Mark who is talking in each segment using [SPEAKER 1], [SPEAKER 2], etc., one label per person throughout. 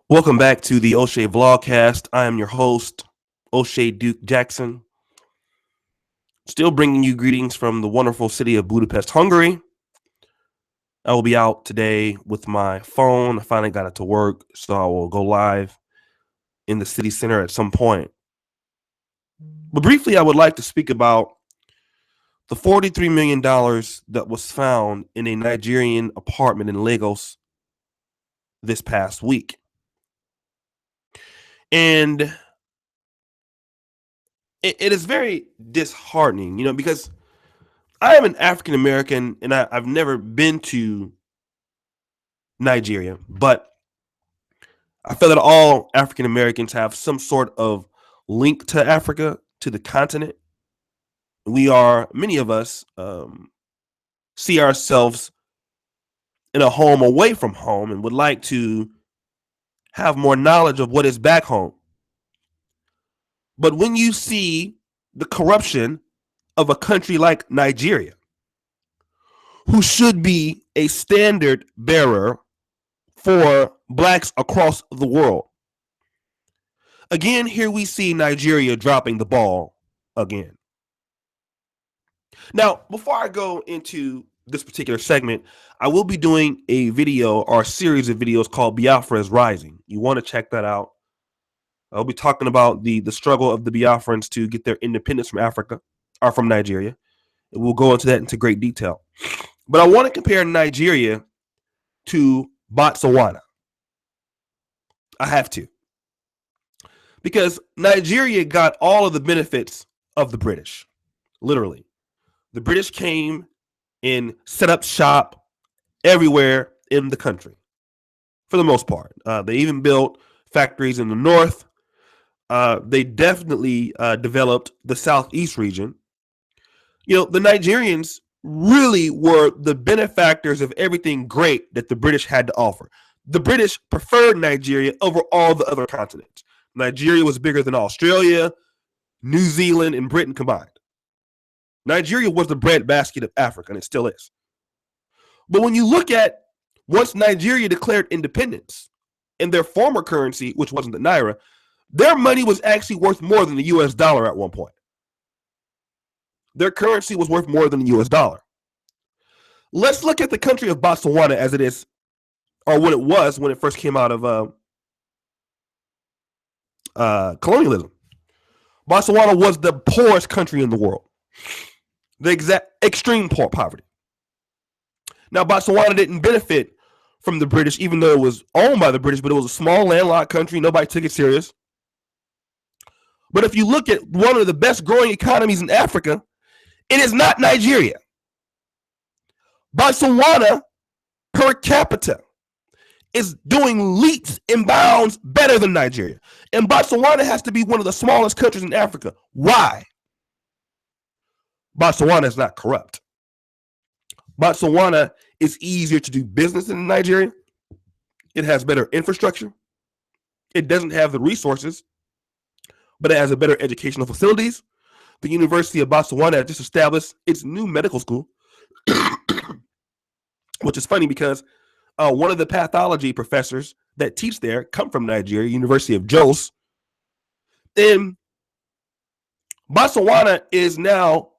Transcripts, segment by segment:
[SPEAKER 1] Welcome back to the O'Shea Vlogcast. I am your host, O'Shea Duke Jackson. Still bringing you greetings from the wonderful city of Budapest, Hungary. I will be out today with my phone. I finally got it to work, so I will go live in the city center at some point. But briefly, I would like to speak about the $43 million that was found in a Nigerian apartment in Lagos this past week. And it is very disheartening, because I am an African American and I've never been to Nigeria, but I feel that all African Americans have some sort of link to Africa, to the continent. Many of us see ourselves in a home away from home and would like to have more knowledge of what is back home. But when you see the corruption of a country like Nigeria, who should be a standard bearer for blacks across the world, again, here we see Nigeria dropping the ball again. Now, before I go into this particular segment, I will be doing a video or a series of videos called Biafra is Rising. You want to check that out. I'll be talking about the struggle of the Biafrans to get their independence from Africa or from Nigeria. And we'll go into that into great detail. But I want to compare Nigeria to Botswana. I have to. Because Nigeria got all of the benefits of the British, literally. The British came and set up shop everywhere in the country, for the most part. They even built factories in the north. They definitely developed the southeast region. The Nigerians really were the benefactors of everything great that the British had to offer. The British preferred Nigeria over all the other continents. Nigeria was bigger than Australia, New Zealand, and Britain combined. Nigeria was the breadbasket of Africa, and it still is. But when you look at once Nigeria declared independence and their former currency, which wasn't the Naira, their money was actually worth more than the US dollar at one point. Their currency was worth more than the US dollar. Let's look at the country of Botswana as it is, or what it was when it first came out of colonialism. Botswana was the poorest country in the world. The exact extreme poverty. Now, Botswana didn't benefit from the British, even though it was owned by the British, but it was a small landlocked country. Nobody took it serious. But if you look at one of the best growing economies in Africa, it is not Nigeria. Botswana, per capita, is doing leaps and bounds better than Nigeria. And Botswana has to be one of the smallest countries in Africa. Why? Botswana is not corrupt. Botswana is easier to do business than Nigeria. It has better infrastructure. It doesn't have the resources, but it has a better educational facilities. The University of Botswana just established its new medical school, which is funny because one of the pathology professors that teach there come from Nigeria, University of Jos. And Botswana is now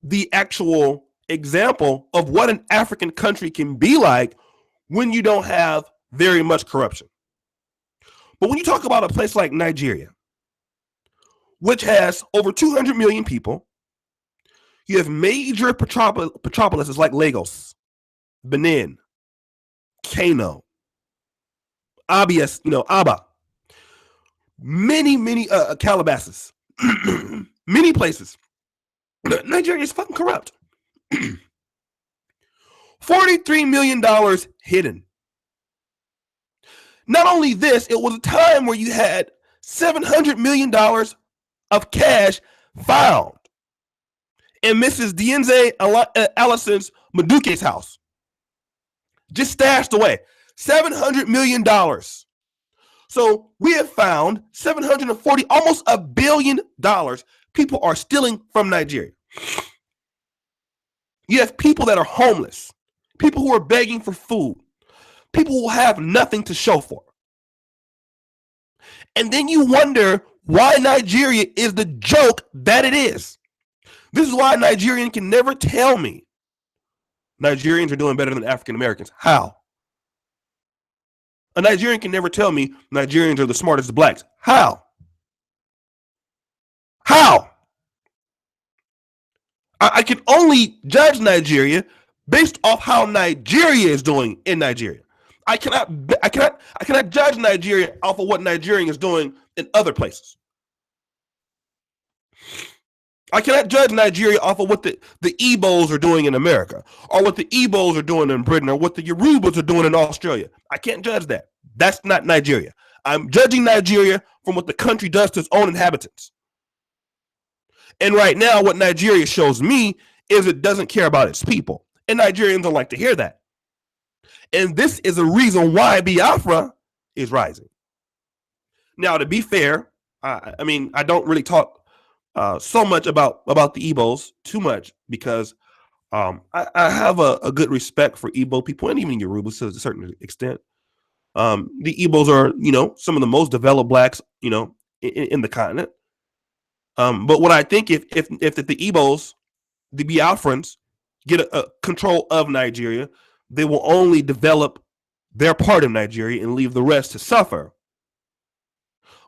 [SPEAKER 1] the actual example of what an African country can be like when you don't have very much corruption. But when you talk about a place like Nigeria, which has over 200 million people, you have major metropolises like Lagos, Benin, Kano, Aba, many Calabasas, many places. Nigeria is fucking corrupt. $43 million hidden. Not only this, it was a time where you had $700 million of cash found in Mrs. Dienze Allison's Maduke's house. Just stashed away. $700 million. So we have found 740, almost $1 billion people are stealing from Nigeria. You have people that are homeless, people who are begging for food, people who have nothing to show for. And then you wonder why Nigeria is the joke that it is. This is why a Nigerian can never tell me Nigerians are doing better than African Americans. How? A Nigerian can never tell me Nigerians are the smartest blacks. How? How? I can only judge Nigeria based off how Nigeria is doing in Nigeria. I cannot judge Nigeria off of what Nigeria is doing in other places. I cannot judge Nigeria off of what the Igbos are doing in America, or what the Igbos are doing in Britain, or what the Yorubas are doing in Australia. I can't judge that. That's not Nigeria. I'm judging Nigeria from what the country does to its own inhabitants. And right now, what Nigeria shows me is it doesn't care about its people. And Nigerians don't like to hear that. And this is a reason why Biafra is rising. Now, to be fair, I don't really talk so much about the Igbos too much, because I have a good respect for Igbo people, and even Yorubas to a certain extent. The Igbos are, some of the most developed blacks, in the continent. But what I think, if the Igbos, the Biafrans, get a control of Nigeria, they will only develop their part of Nigeria and leave the rest to suffer.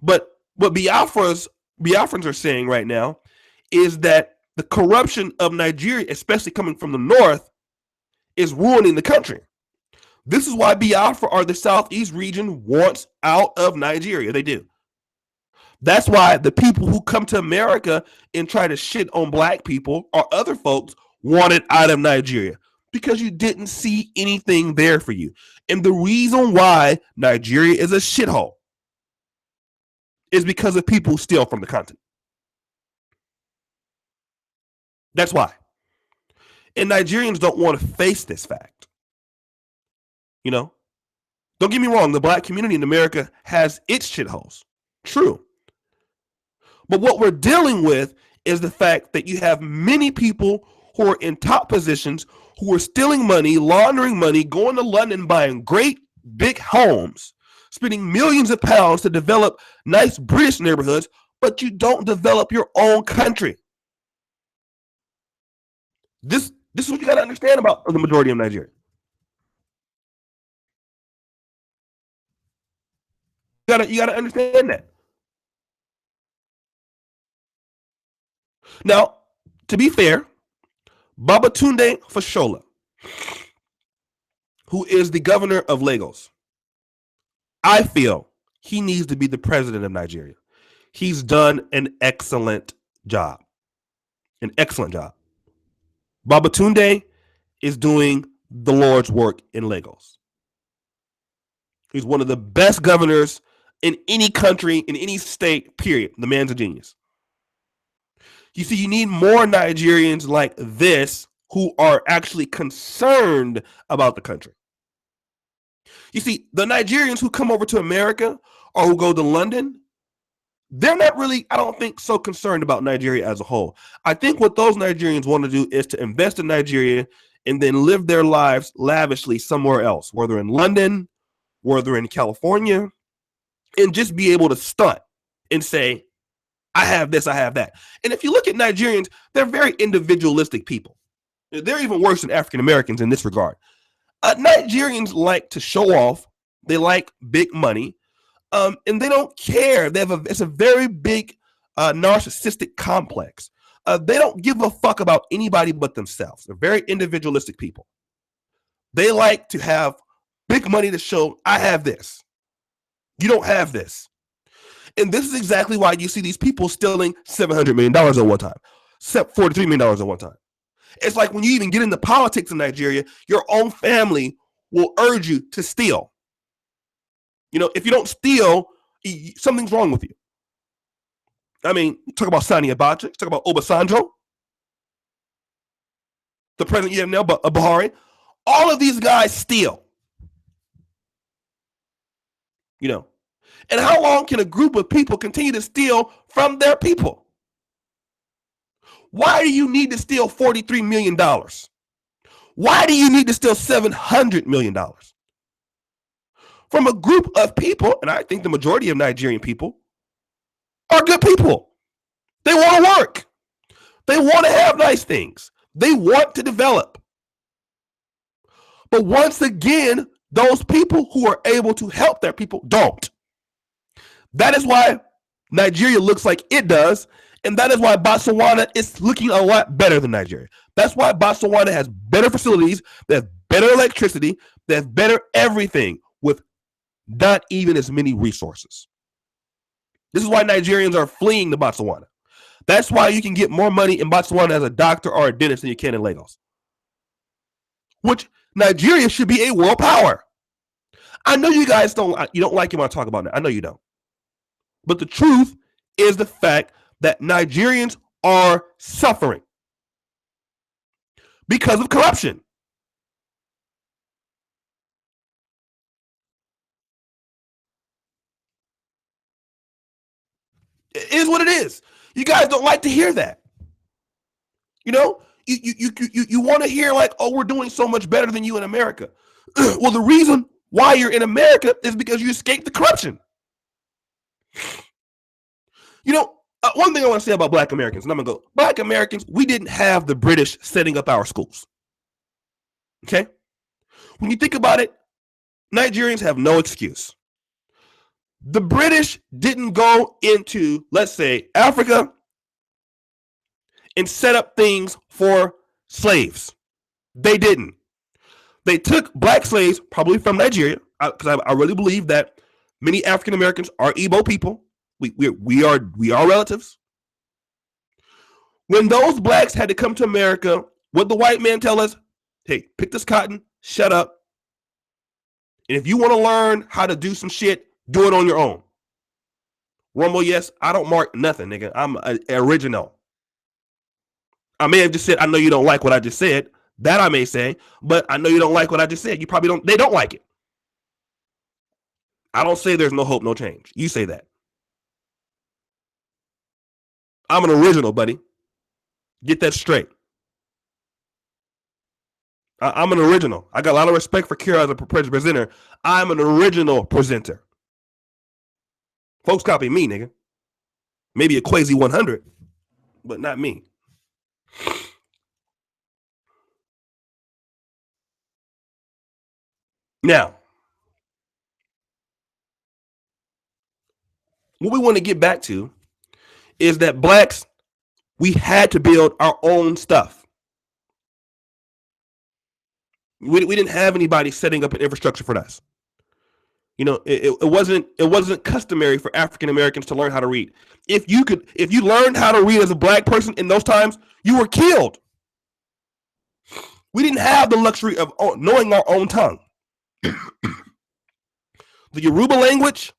[SPEAKER 1] But what Biafrans are saying right now is that the corruption of Nigeria, especially coming from the north, is ruining the country. This is why Biafra, or the southeast region, wants out of Nigeria. They do. That's why the people who come to America and try to shit on black people or other folks want it out of Nigeria, because you didn't see anything there for you. And the reason why Nigeria is a shithole is because of people who steal from the continent. That's why. And Nigerians don't want to face this fact. Don't get me wrong, the black community in America has its shitholes. True. But what we're dealing with is the fact that you have many people who are in top positions who are stealing money, laundering money, going to London, buying great big homes, spending millions of pounds to develop nice British neighborhoods, but you don't develop your own country. This is what you got to understand about the majority of Nigeria. You gotta understand that. Now, to be fair, Babatunde Fashola, who is the governor of Lagos, I feel he needs to be the president of Nigeria. He's done an excellent job. An excellent job. Babatunde is doing the Lord's work in Lagos. He's one of the best governors in any country, in any state, period. The man's a genius. You see, you need more Nigerians like this who are actually concerned about the country. You see, the Nigerians who come over to America or who go to London, they're not really, I don't think, so concerned about Nigeria as a whole. I think what those Nigerians want to do is to invest in Nigeria and then live their lives lavishly somewhere else, whether in London, whether in California, and just be able to stunt and say, I have this, I have that. And if you look at Nigerians, they're very individualistic people. They're even worse than African Americans in this regard. Nigerians like to show off. They like big money, and they don't care. It's a very big narcissistic complex. They don't give a fuck about anybody but themselves. They're very individualistic people. They like to have big money to show, I have this. You don't have this. And this is exactly why you see these people stealing $700 million at one time, $43 million at one time. It's like when you even get into politics in Nigeria, your own family will urge you to steal. If you don't steal, something's wrong with you. I mean, talk about Sani Abacha, talk about Obasanjo, the president you have now, Buhari. All of these guys steal. And how long can a group of people continue to steal from their people? Why do you need to steal $43 million? Why do you need to steal $700 million? from a group of people, and I think the majority of Nigerian people are good people. They want to work. They want to have nice things. They want to develop. But once again, those people who are able to help their people don't. That is why Nigeria looks like it does, and that is why Botswana is looking a lot better than Nigeria. That's why Botswana has better facilities, they have better electricity, they have better everything with not even as many resources. This is why Nigerians are fleeing to Botswana. That's why you can get more money in Botswana as a doctor or a dentist than you can in Lagos. Which Nigeria should be a world power. I know you guys don't like it when I talk about that. I know you don't. But the truth is the fact that Nigerians are suffering because of corruption. It is what it is. You guys don't like to hear that. You know, you want to hear like, oh, we're doing so much better than you in America. Well, the reason why you're in America is because you escaped the corruption. You know, one thing I want to say about Black Americans, and I'm going to go, Black Americans, we didn't have the British setting up our schools. Okay? When you think about it, Nigerians have no excuse. The British didn't go into, let's say, Africa and set up things for slaves. They didn't. They took Black slaves, probably from Nigeria, because I really believe that many African Americans are Igbo people. We are relatives. When those Blacks had to come to America, what the white man tell us? Hey, pick this cotton, shut up. And if you want to learn how to do some shit, do it on your own. Rumble, yes, I don't mark nothing, nigga. I'm an original. I may have just said, I know you don't like what I just said. That I may say, but I know you don't like what I just said. You probably don't. They don't like it. I don't say there's no hope, no change. You say that. I'm an original, buddy. Get that straight. I'm an original. I got a lot of respect for Kira as a presenter. I'm an original presenter. Folks copy me, nigga. Maybe a Quasi 100, but not me. Now, what we want to get back to is that Blacks, we had to build our own stuff. We didn't have anybody setting up an infrastructure for us. You know, it wasn't customary for African Americans to learn how to read. If you learned how to read as a Black person in those times, you were killed. We didn't have the luxury of knowing our own tongue. The Yoruba language,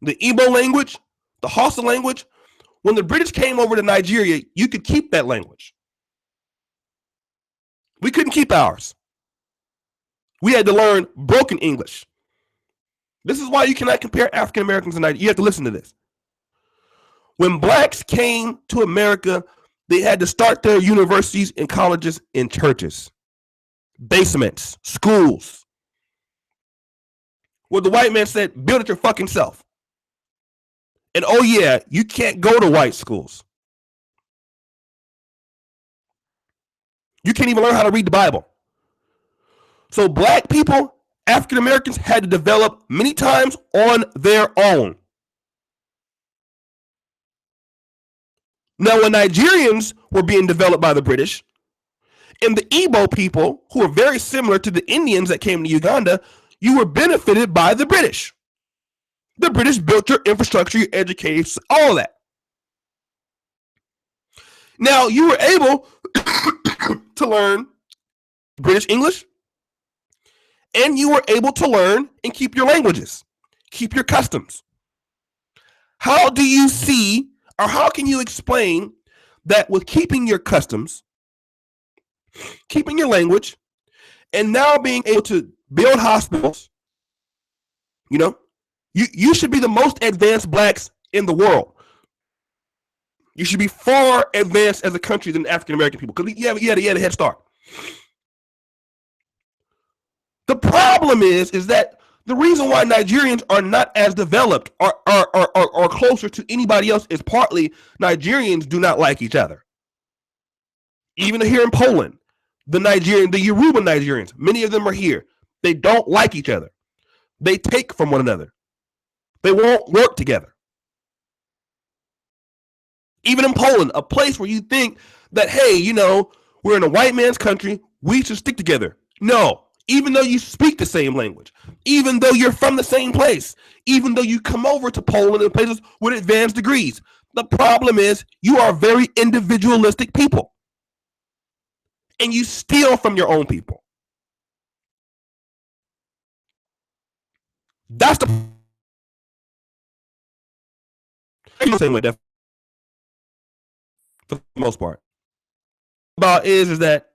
[SPEAKER 1] the Igbo language, the Hausa language. When the British came over to Nigeria, you could keep that language. We couldn't keep ours. We had to learn broken English. This is why you cannot compare African Americans and Nigeria. You have to listen to this. When Blacks came to America, they had to start their universities and colleges in churches, basements, schools. Where the white man said, build it your fucking self. And oh yeah, you can't go to white schools. You can't even learn how to read the Bible. So Black people, African Americans, had to develop many times on their own. Now, when Nigerians were being developed by the British, and the Igbo people, who are very similar to the Indians that came to Uganda, you were benefited by the British. The British built your infrastructure, your education, all of that. Now, you were able to learn British English, and you were able to learn and keep your languages, keep your customs. How do you see, or how can you explain that with keeping your customs, keeping your language, and now being able to build hospitals, you know, you should be the most advanced Blacks in the world. You should be far advanced as a country than African American people because you had a head start. The problem is that The reason why Nigerians are not as developed or closer to anybody else is partly Nigerians do not like each other. Even here in Poland, the Yoruba Nigerians, many of them are here. They don't like each other. They take from one another. They won't work together. Even in Poland, a place where you think that, hey, you know, we're in a white man's country, we should stick together. No, even though you speak the same language, even though you're from the same place, even though you come over to Poland and places with advanced degrees, the problem is you are very individualistic people. And you steal from your own people. That's the same way, for the most part. About is that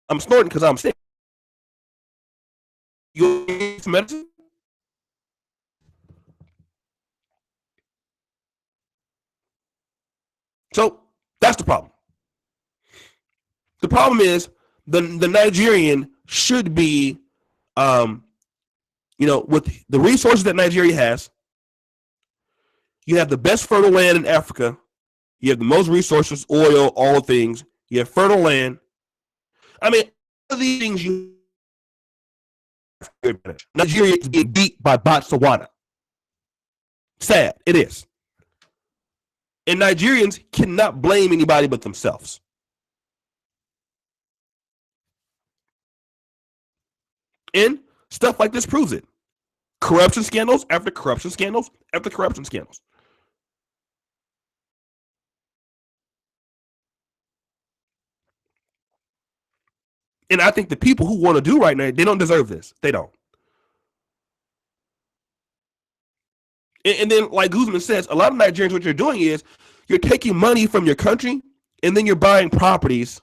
[SPEAKER 1] I'm snorting because I'm sick. You need some medicine? So that's the problem. The problem is the Nigerian should be, with the resources that Nigeria has, you have the best fertile land in Africa. You have the most resources, oil, all things. You have fertile land. I mean, all of these things you. Nigeria is being beat by Botswana. Sad, it is. And Nigerians cannot blame anybody but themselves. And stuff like this proves it. Corruption scandals after corruption scandals after corruption scandals. And I think the people who want to do right now, they don't deserve this. They don't. And then, like Guzman says, a lot of Nigerians, what you're doing is you're taking money from your country and then you're buying properties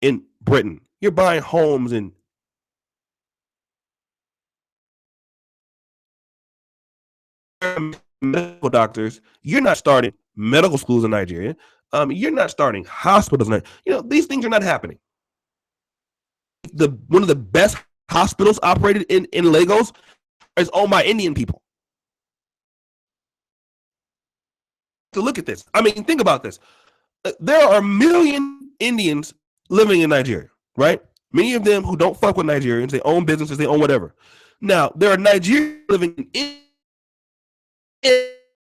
[SPEAKER 1] in Britain. You're buying homes in medical doctors. You're not starting medical schools in Nigeria. You're not starting hospitals. These things are not happening. One of the best hospitals operated in Lagos is owned by Indian people. To look at this, I mean, think about this. There are a million Indians living in Nigeria, right? Many of them who don't fuck with Nigerians. They own businesses. They own whatever. Now, there are Nigerians living in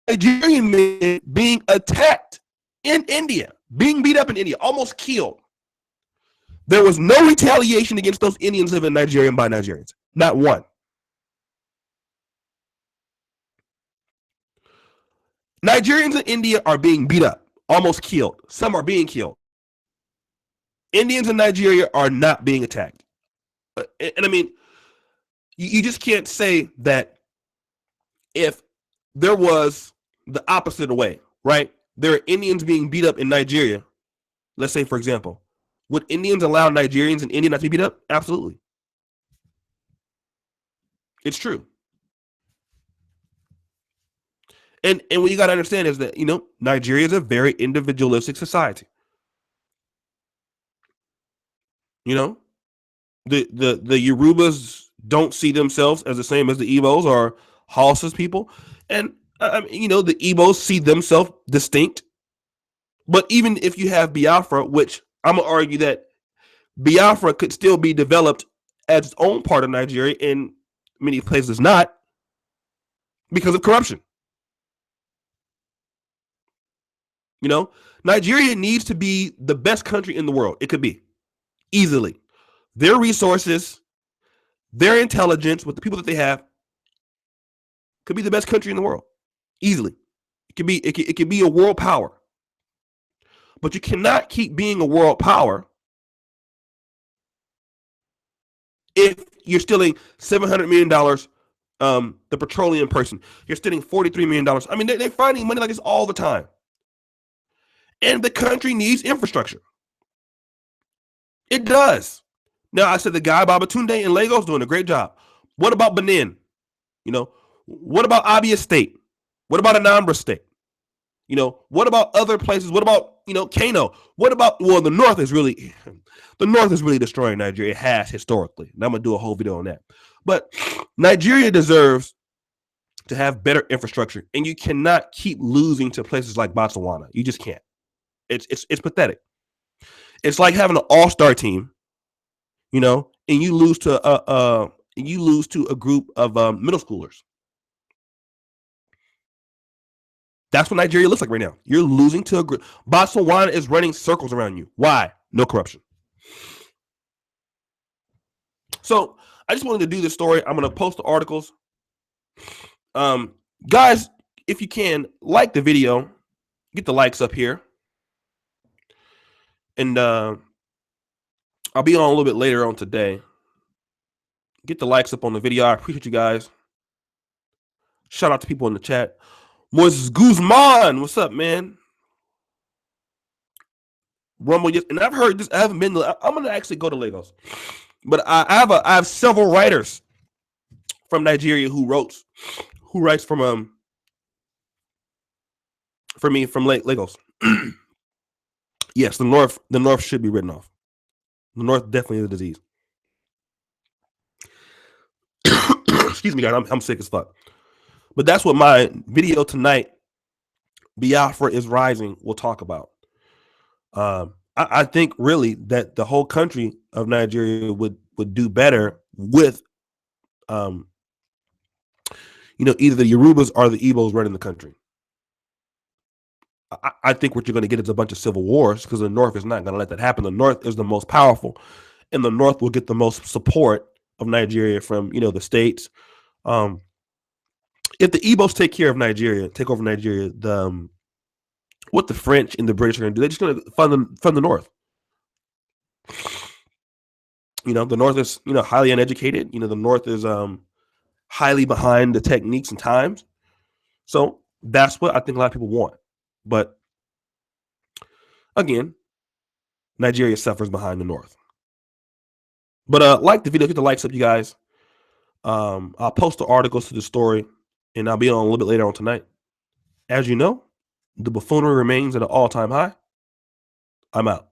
[SPEAKER 1] Nigerian men being attacked in India, being beat up in India, almost killed. There was no retaliation against those Indians living in Nigeria by Nigerians. Not one. Nigerians in India are being beat up, almost killed. Some are being killed. Indians in Nigeria are not being attacked. And I mean, you just can't say that if there was the opposite way, right? There are Indians being beat up in Nigeria. Let's say, for example, would Indians allow Nigerians in India not to be beat up? Absolutely. It's true. And what you got to understand is that, Nigeria is a very individualistic society. The Yorubas don't see themselves as the same as the Igbos or Hausa's people. And, the Igbos see themselves distinct. But even if you have Biafra, which I'm going to argue that Biafra could still be developed as its own part of Nigeria, in many places not, because of corruption. Nigeria needs to be the best country in the world. It could be. Easily. Their resources, their intelligence, with the people that they have, could be the best country in the world. Easily. It could be a world power. But you cannot keep being a world power if you're stealing $700 million, the petroleum person. You're stealing $43 million. I mean, they're finding money like this all the time. And the country needs infrastructure. It does. Now, I said the guy, Babatunde in Lagos, doing a great job. What about Benin? What about Abia State? What about Anambra State? You know, what about other places? What about, you know, Kano? What about, well, the North is really destroying Nigeria. It has historically. And I'm going to do a whole video on that. But Nigeria deserves to have better infrastructure, and you cannot keep losing to places like Botswana. You just can't. It's pathetic. It's like having an all-star team, you know, and you lose to a group of middle schoolers. That's what Nigeria looks like right now. You're losing to a group. Botswana is running circles around you. Why? No corruption. So I just wanted to do this story. I'm going to post the articles. Guys, if you can, like the video, get the likes up here. And I'll be on a little bit later on today. Get the likes up on the video. I appreciate you guys. Shout out to people in the chat. Moses Guzman, what's up, man? Rumble, yes, and I've heard this. I haven't been. I'm gonna actually go to Lagos, but I have several writers from Nigeria who writes from for me from Lagos. Yes, the North should be written off. The North definitely is a disease. Excuse me, guys. I'm sick as fuck. But that's what my video tonight, Biafra is Rising, will talk about. I think really that the whole country of Nigeria would do better with, you know, either the Yorubas or the Igbos running the country. I think what you're going to get is a bunch of civil wars, because the North is not going to let that happen. The North is the most powerful, and the North will get the most support of Nigeria from, you know, the states. If the Igbos take over Nigeria, what the French and the British are going to do, they're just going to fund the North. You know, the North is, you know, highly uneducated. You know, the North is highly behind the techniques and times. So that's what I think a lot of people want. But again, Nigeria suffers behind the North. But like the video, get the likes up, you guys. I'll post the articles to the story, and I'll be on a little bit later on tonight. As you know, the buffoonery remains at an all-time high. I'm out.